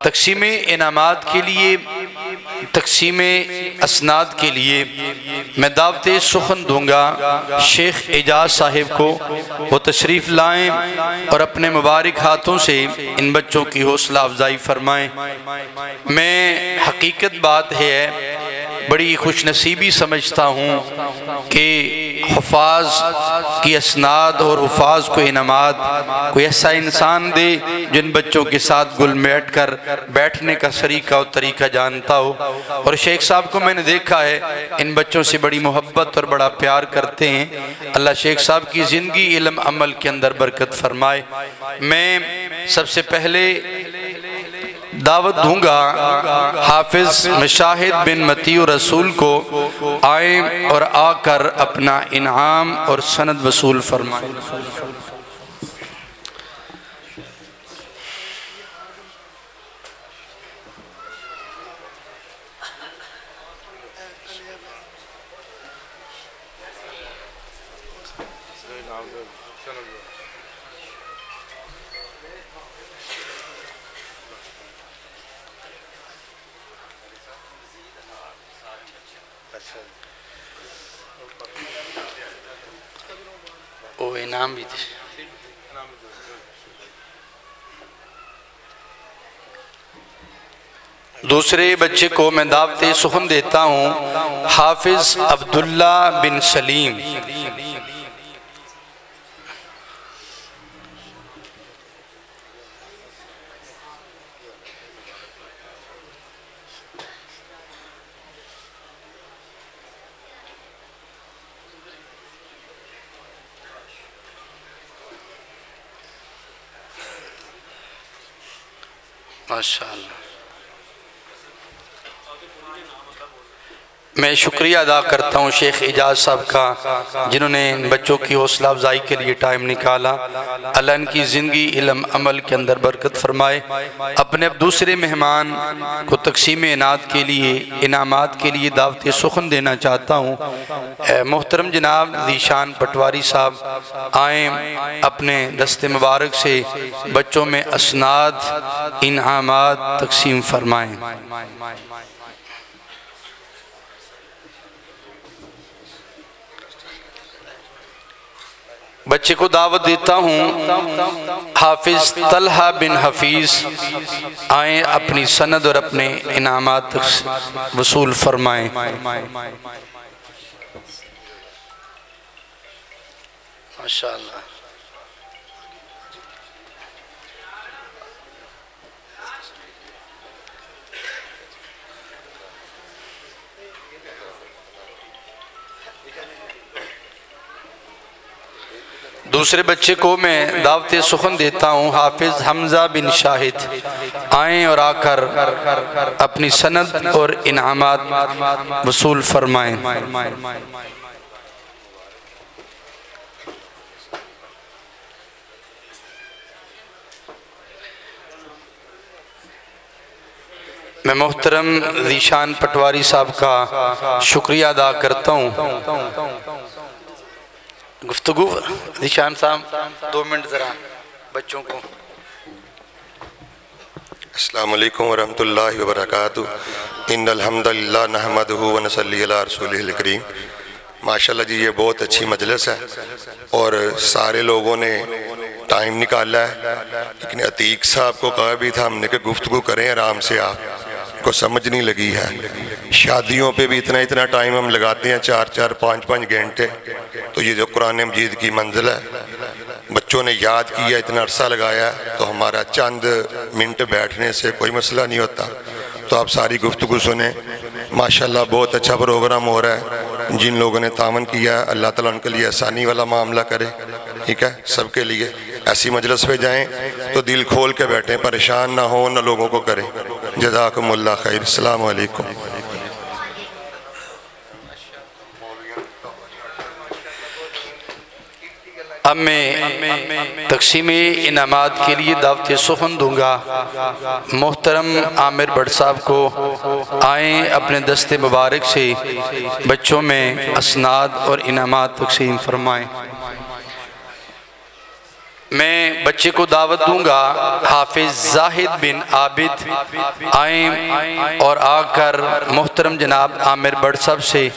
تقسیم انعامات کے لیے، تقسیم اسناد کے لیے میں دعوت سخن دوں گا شیخ اعجاز صاحب کو، وہ تشریف لائیں اور اپنے مبارک ہاتھوں سے ان بچوں کی حوصلہ افزائی فرمائیں۔ میں حقیقت بات ہے بڑی خوش نصیبی سمجھتا ہوں کہ حفاظ کی اسناد اور حفاظ کو انعامات کوئی ایسا انسان دے جن بچوں کے ساتھ گل میٹ کر بیٹھنے کا طریقہ اور طریقہ جانتا ہو۔ اور شیخ صاحب کو میں نے دیکھا ہے ان بچوں سے بڑی محبت اور بڑا پیار کرتے ہیں۔ اللہ شیخ صاحب کی زندگی علم عمل کے اندر برکت فرمائے۔ میں سب سے پہلے دعوت دوں گا حافظ مشاہد بن مطیع رسول کو، آئیں اور آ کر اپنا انعام اور سند وصول فرمائیں۔ وہ انعام بھی تھے۔ دوسرے بچے کو میں دعوت سخن دیتا ہوں حافظ عبداللہ بن سلیم۔ ماشاءاللہ، میں شکریہ ادا کرتا ہوں شیخ اعجاز صاحب کا جنہوں نے ان بچوں کی حوصلہ افزائی کے لیے ٹائم نکالا۔ اللہ ان کی زندگی علم عمل کے اندر برکت فرمائے۔ اپنے اب دوسرے مہمان کو تقسیم انعامات کے لیے دعوت سخن دینا چاہتا ہوں۔ محترم جناب ذیشان پٹواری صاحب آئیں، اپنے دست مبارک سے بچوں میں اسناد انعامات تقسیم فرمائیں۔ بچے کو دعوت دیتا ہوں حافظ طلحہ بن حفیظ، آئیں اپنی سند اور اپنے انعامات وصول فرمائیں۔ ماشاءاللہ، دوسرے بچے کو میں دعوت سخن دیتا ہوں حافظ حمزہ بن شاہد، آئیں اور آ کر اپنی سند اور انعامات وصول فرمائیں۔ میں محترم ذیشان پٹواری صاحب کا شکریہ ادا کرتا ہوں۔ گفتگو ذیشان صاحب 2 منٹ ذرا بچوں کو۔ السلام علیکم ورحمۃ اللہ وبرکاتہ۔ ان الحمدللہ نحمدہ ونصلی علی رسولہ الکریم۔ ماشاءاللہ جی یہ بہت اچھی مجلس ہے اور سارے لوگوں نے ٹائم نکالا ہے، لیکن عتیق صاحب کو کہا بھی تھا ہم نے کہ گفتگو کریں آرام سے، آپ کو سمجھ نہیں لگی ہے۔ شادیوں پہ بھی اتنا ٹائم ہم لگاتے ہیں، 4 5 گھنٹے، تو یہ جو قرآن مجید کی منزل ہے بچوں نے یاد کیا، اتنا عرصہ لگایا، تو ہمارا چند منٹ بیٹھنے سے کوئی مسئلہ نہیں ہوتا۔ تو آپ ساری گفتگو سنیں، ماشاءاللہ بہت اچھا پروگرام ہو رہا ہے۔ جن لوگوں نے تعاون کیا ہے اللہ تعالیٰ ان کے لیے آسانی والا معاملہ کرے، ٹھیک ہے، سب کے لیے۔ ایسی مجلس پہ جائیں تو دل کھول کے بیٹھیں، پریشان نہ ہوں، نہ لوگوں کو کریں۔ جزاکم اللہ خیر۔ السلام علیکم۔ اب میں تقسیم انعامات کے لیے دعوت سخن دوں گا محترم عامر بٹ صاحب کو، آئیں اپنے دست مبارک سے بچوں میں اسناد اور انعامات تقسیم فرمائیں۔ میں بچے کو دعوت دوں گا حافظ زاہد بن عابد آئیں اور آ کر محترم جناب عامر بٹ صاحب سے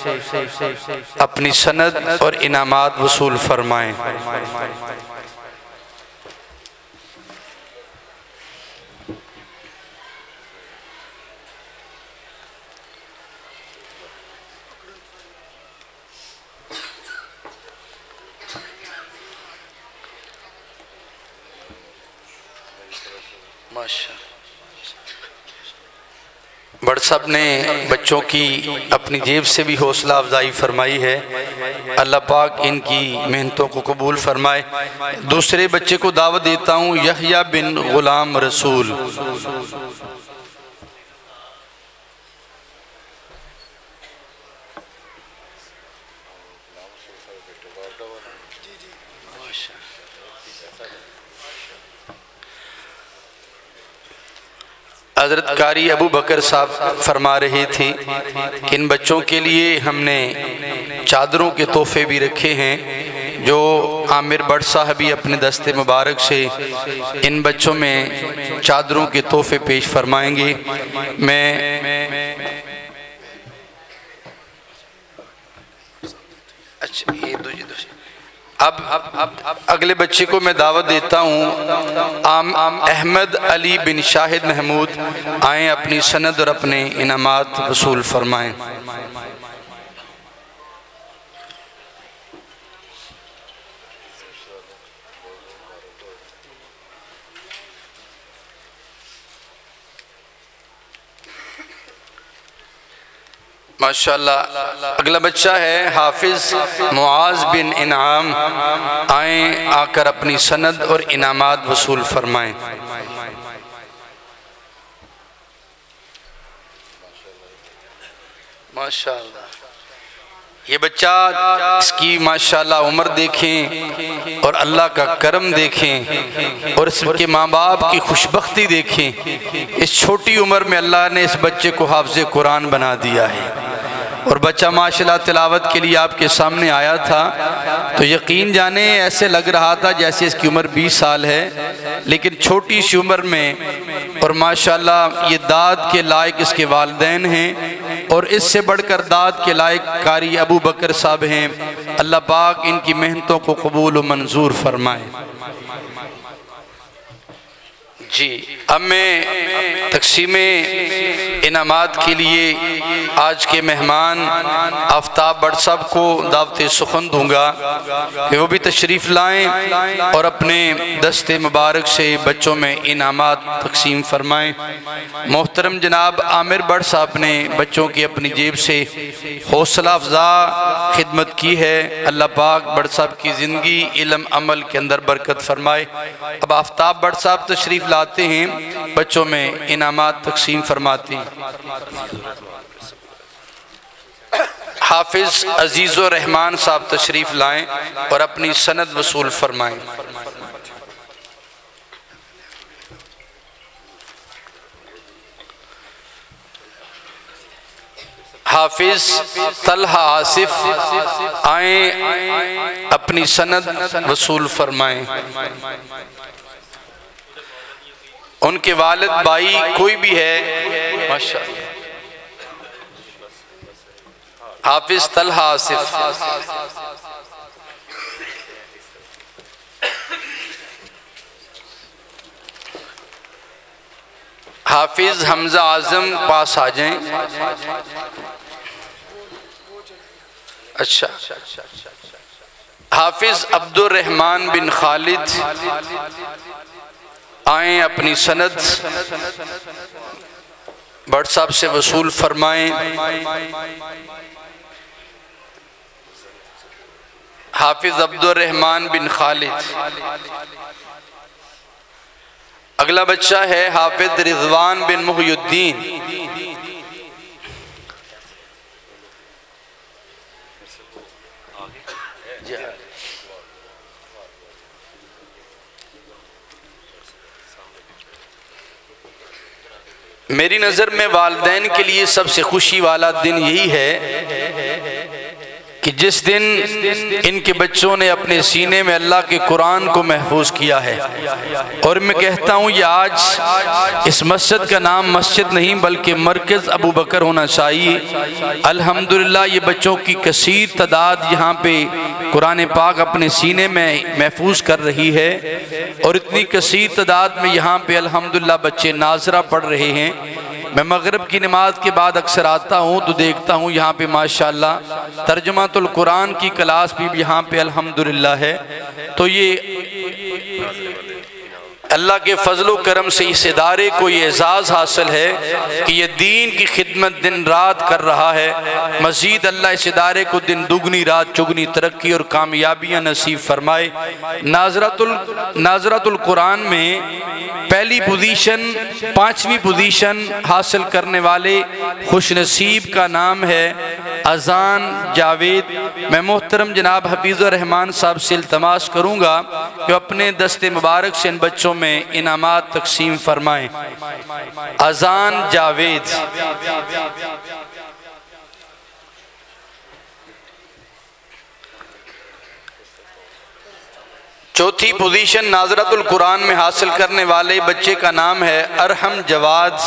اپنی سند اور انعامات وصول فرمائیں۔ بڑ صاحب نے بچوں کی اپنی جیب سے بھی حوصلہ افزائی فرمائی ہے، اللہ پاک ان کی محنتوں کو قبول فرمائے۔ دوسرے بچے کو دعوت دیتا ہوں یحییٰ بن غلام رسول۔ حضرت قاری ابو بکر صاحب فرما رہے تھے کہ ان بچوں کے لیے ہم نے چادروں کے تحفے بھی رکھے ہیں جو عامر بٹ صاحب بھی اپنے دست مبارک سے ان بچوں میں چادروں کے تحفے پیش فرمائیں گے۔ اب اگلے بچے کو میں دعوت دیتا ہوں احمد علی بن شاہد محمود، آئیں اپنی سند اور اپنے انعامات وصول فرمائیں۔ ماشاءاللہ اگلا بچہ ہے حافظ معاذ بن انعام، آئیں آ کر اپنی سند اور انعامات وصول فرمائیں۔ ماشاءاللہ یہ بچہ اس کی ماشاءاللہ عمر دیکھیں اور اللہ کا کرم دیکھیں اور اس کے ماں باپ کی خوشبختی دیکھیں۔ اس چھوٹی عمر میں اللہ نے اس بچے کو حافظ قرآن بنا دیا ہے اور بچہ ماشاءاللہ تلاوت کے لیے آپ کے سامنے آیا تھا تو یقین جانے ایسے لگ رہا تھا جیسے اس کی عمر 20 سال ہے، لیکن چھوٹی سی عمر میں اور ماشاءاللہ یہ داد کے لائق اس کے والدین ہیں اور اس سے بڑھ کر داد کے لائق قاری ابو بکر صاحب ہیں۔ اللہ پاک ان کی محنتوں کو قبول و منظور فرمائے۔ جی اب میں تقسیم انعامات کے لیے آج کے مہمان آفتاب بٹ صاحب کو دعوت سخن دوں گا کہ وہ بھی تشریف لائیں اور اپنے دست مبارک سے بچوں میں انعامات تقسیم فرمائیں۔ محترم جناب عامر بٹ صاحب نے بچوں کی اپنی جیب سے حوصلہ افزا خدمت کی ہے، اللہ پاک بٹ صاحب کی زندگی علم عمل کے اندر برکت فرمائے۔ اب آفتاب بٹ صاحب تشریف لاتے ہیں، بچوں میں انعامات تقسیم فرماتے ہیں۔ حافظ عزیز الرحمن صاحب تشریف لائیں اور اپنی سند وصول فرمائیں۔ حافظ طلحہ آصف آئیں اپنی سند وصول فرمائیں۔ ان کے والد بھائی کوئی بھی ہے ماشاءاللہ، حافظ طلحہ آصف۔ حافظ حمزہ اعظم پاس آ جائیں۔ اچھا حافظ عبد الرحمن بن خالد آئیں اپنی سند بٹ صاحب سے وصول فرمائیں۔ حافظ عبد الرحمن بن خالد۔ اگلا بچہ ہے حافظ رضوان بن محی الدین۔ میری نظر میں والدین کے لیے سب سے خوشی والا دن یہی ہے کہ جس دن ان کے بچوں نے اپنے سینے میں اللہ کے قرآن کو محفوظ کیا ہے، اور میں کہتا ہوں یہ آج اس مسجد کا نام مسجد نہیں بلکہ مرکز ابو بکر ہونا چاہیے۔ الحمدللہ یہ بچوں کی کثیر تعداد یہاں پہ قرآن پاک اپنے سینے میں محفوظ کر رہی ہے، اور اتنی کثیر تعداد میں یہاں پہ الحمدللہ بچے ناظرہ پڑھ رہے ہیں۔ میں مغرب کی نماز کے بعد اکثر آتا ہوں تو دیکھتا ہوں یہاں پہ ماشاءاللہ ترجمۃ القرآن کی کلاس بھی یہاں پہ الحمدللہ ہے۔ تو یہ اللہ کے فضل و کرم سے اس ادارے کو یہ اعزاز حاصل ہے کہ یہ دین کی خدمت دن رات کر رہا ہے۔ مزید اللہ اس ادارے کو دن دگنی رات چگنی ترقی اور کامیابیاں نصیب فرمائے۔ ناظرۃ القرآن میں پہلی پوزیشن 5ویں پوزیشن حاصل کرنے والے خوش نصیب کا نام ہے اذان جاوید۔ میں محترم جناب حفیظ الرحمان صاحب سے التماس کروں گا کہ اپنے دست مبارک سے ان بچوں میں انعامات تقسیم فرمائیں۔ اذان جاوید۔ چوتھی پوزیشن ناظرۃ القرآن میں حاصل کرنے والے بچے کا نام ہے ارحم جواد۔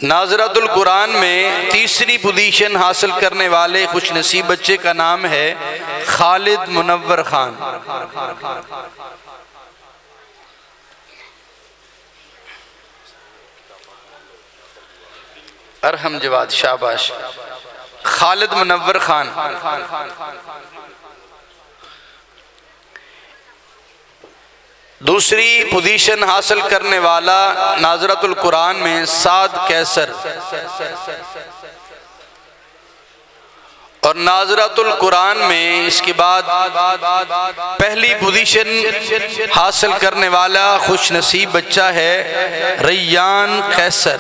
ناظرۃ القرآن میں تیسری پوزیشن حاصل کرنے والے خوش نصیب بچے کا نام ہے خالد منور خان۔ ارحم جواد، شاباش۔ خالد منور خان۔ دوسری پوزیشن حاصل کرنے والا ناظرۃ القرآن میں سعد کیسر، اور ناظرۃ القرآن میں اس کے بعد پہلی پوزیشن حاصل کرنے والا خوش نصیب بچہ ہے ریان قیصر۔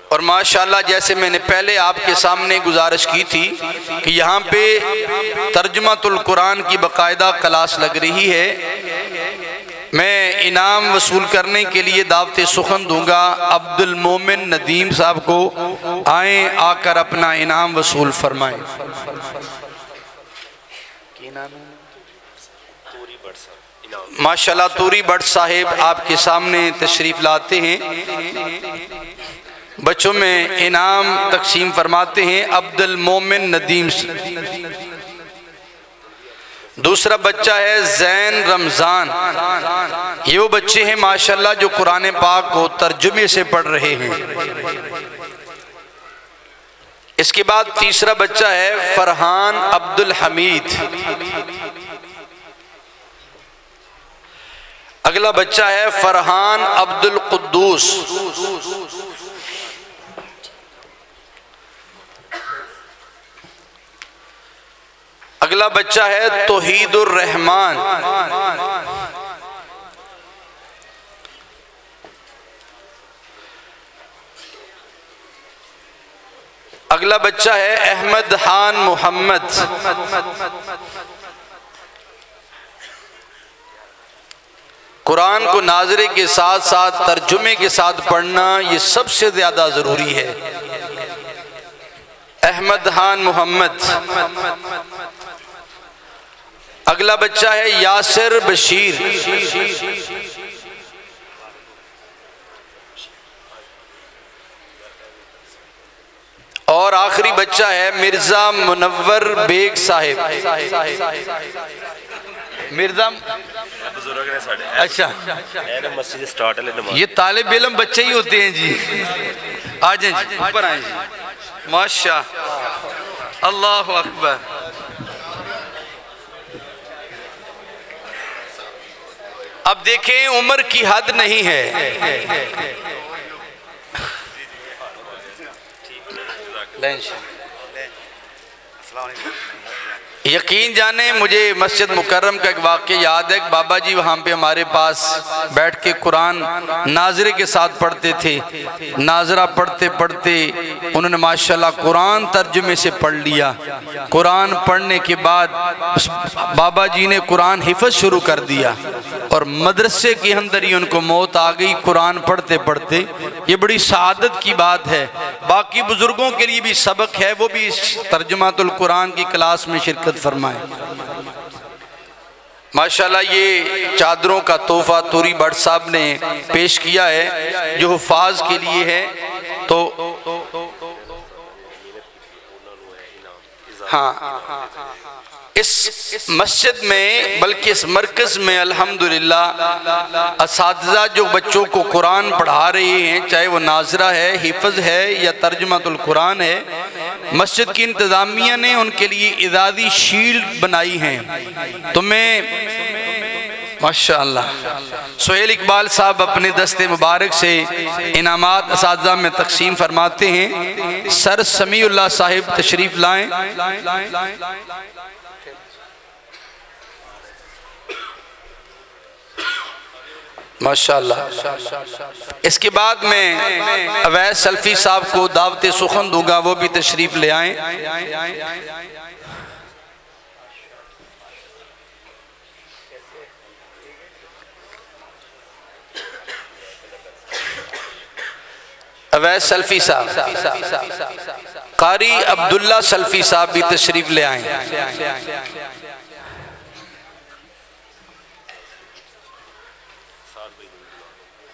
اور ماشاءاللہ جیسے میں نے پہلے آپ کے سامنے گزارش کی تھی کہ یہاں پہ ترجمۃ القرآن کی باقاعدہ کلاس لگ رہی ہے۔ میں انعام وصول کرنے کے لیے دعوت سخن دوں گا عبد المومن ندیم صاحب کو، آئیں آ کر اپنا انعام وصول فرمائیں۔ ماشاءاللہ توری بٹ صاحب آپ کے سامنے تشریف لاتے ہیں، بچوں میں انعام تقسیم فرماتے ہیں عبد المومن ندیم سے۔ دوسرا بچہ ہے زین رمضان۔ یہ وہ بچے ہیں ماشاءاللہ جو قرآن پاک کو ترجمے سے پڑھ رہے ہیں۔ اس کے بعد تیسرا بچہ ہے فرحان عبد الحمید۔ اگلا بچہ ہے فرحان عبد القدوس۔ اگلا بچہ ہے توحید الرحمان۔ اگلا بچہ ہے احمد خان محمد۔ قرآن کو ناظرے کے ساتھ ساتھ ترجمے کے ساتھ پڑھنا یہ سب سے زیادہ ضروری ہے۔ احمد خان محمد۔ اگلا بچہ ہے یاسر بشیر۔ اور آخری بچہ ہے مرزا منور بیگ صاحب۔ مرزا اچھا یہ طالب علم بچے ہی ہوتے ہیں جی۔ آ جائیں جی، اوپر آئیں جی۔ ماشاء اللہ اکبر۔ اب دیکھیں عمر کی حد نہیں ہے۔ یقین جانے مجھے مسجد مکرم کا ایک واقعہ یاد ہے کہ بابا جی وہاں پہ ہمارے پاس بیٹھ کے قرآن ناظرے کے ساتھ پڑھتے تھے. ناظرہ پڑھتے پڑھتے انہوں نے ماشاءاللہ قرآن ترجمے سے پڑھ لیا. قرآن پڑھنے کے بعد بابا جی نے قرآن حفظ شروع کر دیا اور مدرسے کے اندر ہی ان کو موت آ گئی قرآن پڑھتے پڑھتے. یہ بڑی سعادت کی بات ہے. باقی بزرگوں کے لیے بھی سبق ہے, وہ بھی ترجمات القرآن کی کلاس میں شرکت فرمائے. ماشاءاللہ یہ چادروں کا تحفہ توری بٹ صاحب نے پیش کیا ہے جو حفاظ کے لیے ہے. تو ہاں اس مسجد میں بلکہ اس مرکز میں الحمدللہ اساتذہ جو بچوں کو قرآن پڑھا رہے ہیں, چاہے وہ ناظرہ ہے, حفظ ہے یا ترجمۃ القرآن ہے, مسجد کی انتظامیہ نے ان کے لیے اعزازی شیلڈ بنائی ہیں. تو میں ماشاءاللہ سہیل اقبال صاحب اپنے دست مبارک سے انعامات اساتذہ میں تقسیم فرماتے ہیں. سر سمیع اللہ صاحب تشریف لائیں. ماشاءاللہ. اس کے بعد میں اویس سلفی صاحب کو دعوت سخن دوں گا, وہ بھی تشریف لے آئیں. اویس سلفی صاحب, قاری عبداللہ سلفی صاحب بھی تشریف لے آئیں.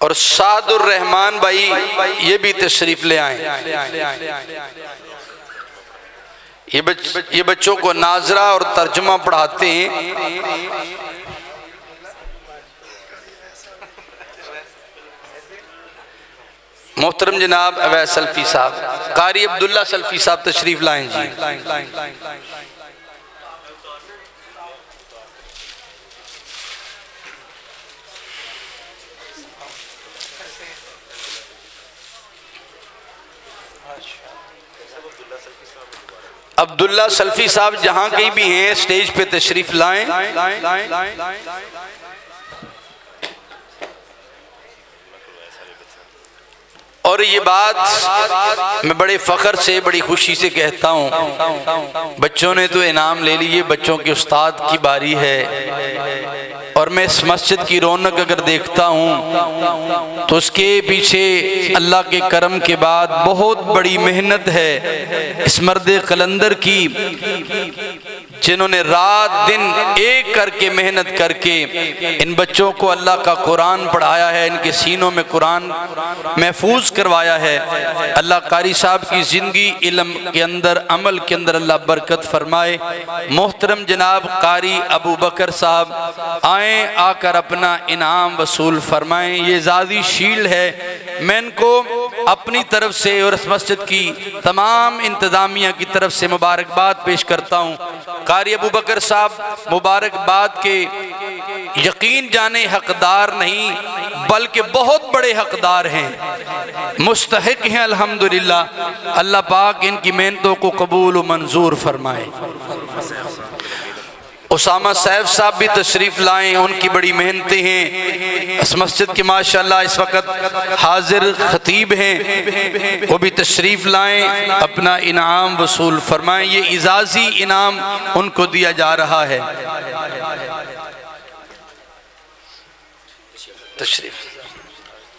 اور سعد الرحمن بھائی یہ بھی تشریف لے آئیں. یہ بچوں کو ناظرہ اور ترجمہ پڑھاتے ہیں. محترم جناب اویس سلفی صاحب, قاری عبداللہ سلفی صاحب تشریف لائیں جی. عبداللہ سلفی صاحب جہاں کہیں بھی ہیں سٹیج پہ تشریف لائیں. اور یہ بات میں بڑے فخر سے بڑی خوشی سے کہتا ہوں, بچوں نے تو انعام لے لیے, بچوں کے استاد کی باری ہے. اور میں اس مسجد کی رونق اگر دیکھتا ہوں تو اس کے پیچھے اللہ کے کرم کے بعد بہت بڑی محنت ہے اس مرد قلندر کی, جنہوں نے رات دن ایک کر کے محنت کر کے ان بچوں کو اللہ کا قرآن پڑھایا ہے, ان کے سینوں میں قرآن محفوظ کروایا ہے. اللہ قاری صاحب کی زندگی علم کے اندر عمل کے اندر اللہ برکت فرمائے. محترم جناب قاری ابو بکر صاحب آئیں, آ کر اپنا انعام وصول فرمائیں. یہ اعزازی شیلڈ ہے, میں ان کو اپنی طرف سے اور اس مسجد کی تمام انتظامیہ کی طرف سے مبارکباد پیش کرتا ہوں. قاری ابو بکر صاحب مبارکباد کے یقین جانے حقدار نہیں بلکہ بہت بڑے حقدار ہیں, مستحق ہیں الحمدللہ. اللہ پاک ان کی محنتوں کو قبول و منظور فرمائے. اسامہ سیف صاحب بھی تشریف لائیں, ان کی بڑی محنتیں ہیں. اس مسجد کے ماشاءاللہ اس وقت حاضر خطیب ہیں, وہ بھی تشریف لائیں, اپنا انعام وصول فرمائیں. یہ اعزازی انعام ان کو دیا جا رہا ہے. تشریف